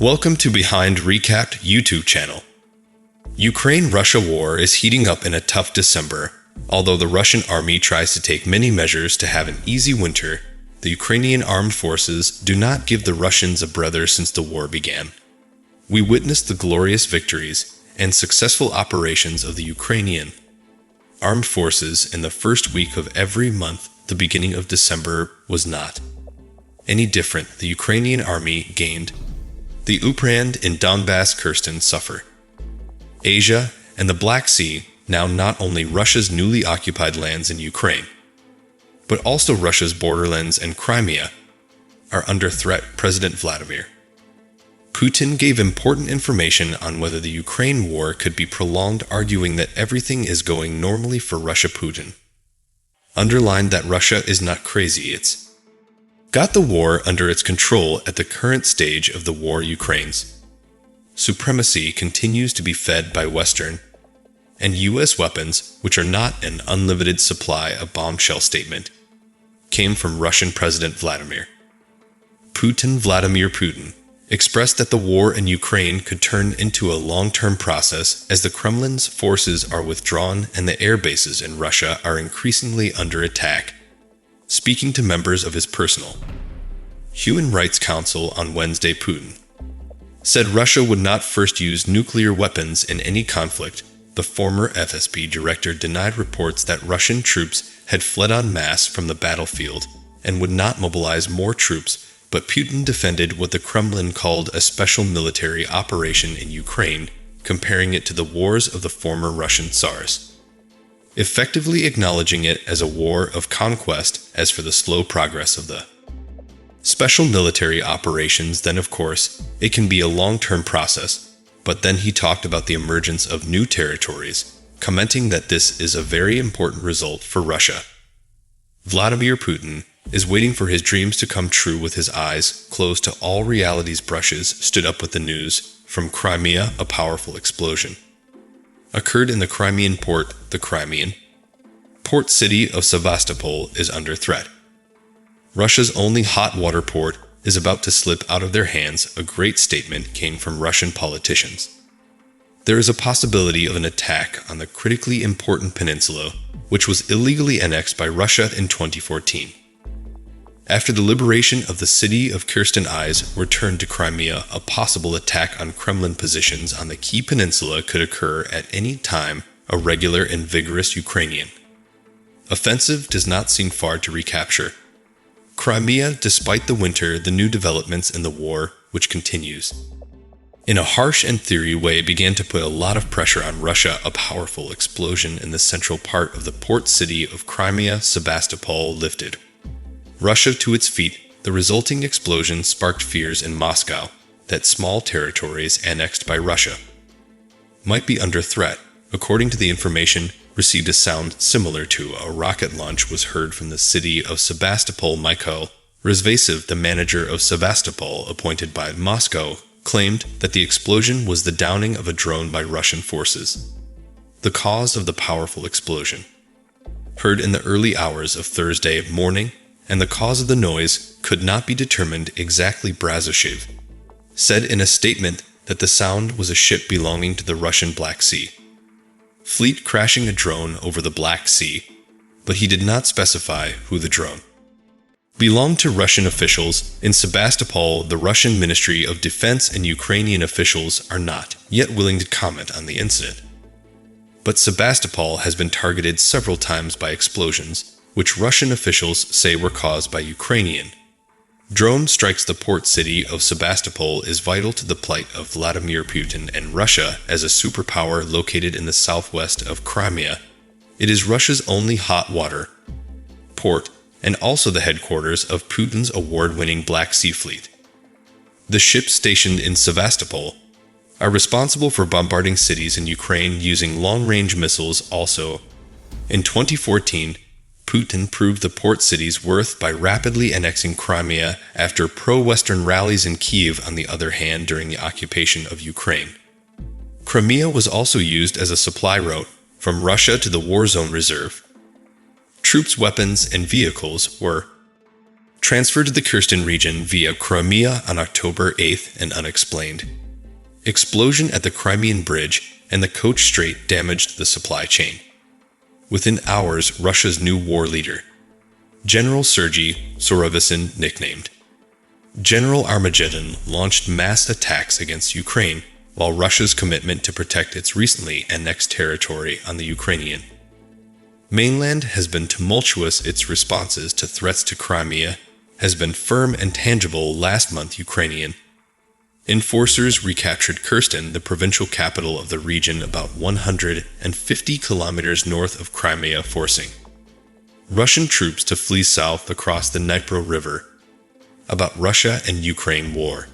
Welcome to Behind Recapped YouTube channel. Ukraine-Russia war is heating up in a tough December. Although the Russian army tries to take many measures to have an easy winter, the Ukrainian armed forces do not give the Russians a breather since the war began. We witnessed the glorious victories and successful operations of the Ukrainian armed forces in the first week of every month. The beginning of December was not any different. The Ukrainian army gained. The Ukraine in Donbass, Kherson suffer. Asia and the Black Sea, now not only Russia's newly occupied lands in Ukraine, but also Russia's borderlands and Crimea, are under threat. President Vladimir Putin gave important information on whether the Ukraine war could be prolonged, arguing that everything is going normally for Russia. Putin underlined that Russia is not crazy, it's got the war under its control. At the current stage of the war, Ukraine's supremacy continues to be fed by Western and U.S. weapons, which are not an unlimited supply. A bombshell statement came from Russian President Vladimir Putin expressed that the war in Ukraine could turn into a long-term process as the Kremlin's forces are withdrawn and the air bases in Russia are increasingly under attack. Speaking to members of his personal Human Rights Council on Wednesday, Putin said Russia would not first use nuclear weapons in any conflict. The former FSB director denied reports that Russian troops had fled en masse from the battlefield and would not mobilize more troops, but Putin defended what the Kremlin called a special military operation in Ukraine, comparing it to the wars of the former Russian Tsars, effectively acknowledging it as a war of conquest. As for the slow progress of the special military operations, then of course, it can be a long-term process. But then he talked about the emergence of new territories, commenting that this is a very important result for Russia. Vladimir Putin is waiting for his dreams to come true with his eyes closed to all reality's brushes. Stood up with the news from Crimea. A powerful explosion occurred in the Crimean port. The Crimean port city of Sevastopol is under threat. Russia's only hot water port is about to slip out of their hands. A great statement came from Russian politicians. There is a possibility of an attack on the critically important peninsula, which was illegally annexed by Russia in 2014. After the liberation of the city of Kherson, eyes were turned to Crimea. A possible attack on Kremlin positions on the key peninsula could occur at any time. A regular and vigorous Ukrainian offensive does not seem far to recapture Crimea despite the winter. The new developments in the war, which continues in a harsh and theory way, began to put a lot of pressure on Russia. A powerful explosion in the central part of the port city of Crimea, Sevastopol, lifted Russia to its feet. The resulting explosion sparked fears in Moscow that small territories annexed by Russia might be under threat. According to the information received, a sound similar to a rocket launch was heard from the city of Sevastopol. Mikhail Razvasev, the manager of Sevastopol appointed by Moscow, claimed that the explosion was the downing of a drone by Russian forces. The cause of the powerful explosion heard in the early hours of Thursday morning, and the cause of the noise could not be determined exactly. Brazoshev said in a statement that the sound was a ship belonging to the Russian Black Sea fleet crashing a drone over the Black Sea, but he did not specify who the drone belonged to. Russian officials in Sevastopol, the Russian Ministry of Defense, and Ukrainian officials are not yet willing to comment on the incident. But Sevastopol has been targeted several times by explosions, which Russian officials say were caused by Ukrainian drone strikes. The port city of Sevastopol is vital to the plight of Vladimir Putin and Russia as a superpower located in the southwest of Crimea. It is Russia's only hot water port and also the headquarters of Putin's award-winning Black Sea Fleet. The ships stationed in Sevastopol are responsible for bombarding cities in Ukraine using long-range missiles. Also, in 2014, Putin proved the port city's worth by rapidly annexing Crimea after pro-Western rallies in Kyiv. On the other hand, during the occupation of Ukraine, Crimea was also used as a supply route from Russia to the war zone reserve. Troops, weapons, and vehicles were Transferred to the Kherson region via Crimea on October 8th and unexplained. Explosion at the Crimean Bridge and the Kerch Strait damaged the supply chain. Within hours, Russia's new war leader, General Sergei Surovikin, nicknamed General Armageddon, launched mass attacks against Ukraine, while Russia's commitment to protect its recently annexed territory on the Ukrainian mainland has been tumultuous. Its responses to threats to Crimea has been firm and tangible. Last month, Ukrainian enforcers recaptured Kherson, the provincial capital of the region about 150 kilometers north of Crimea, forcing Russian troops to flee south across the Dnipro River. About Russia and Ukraine war.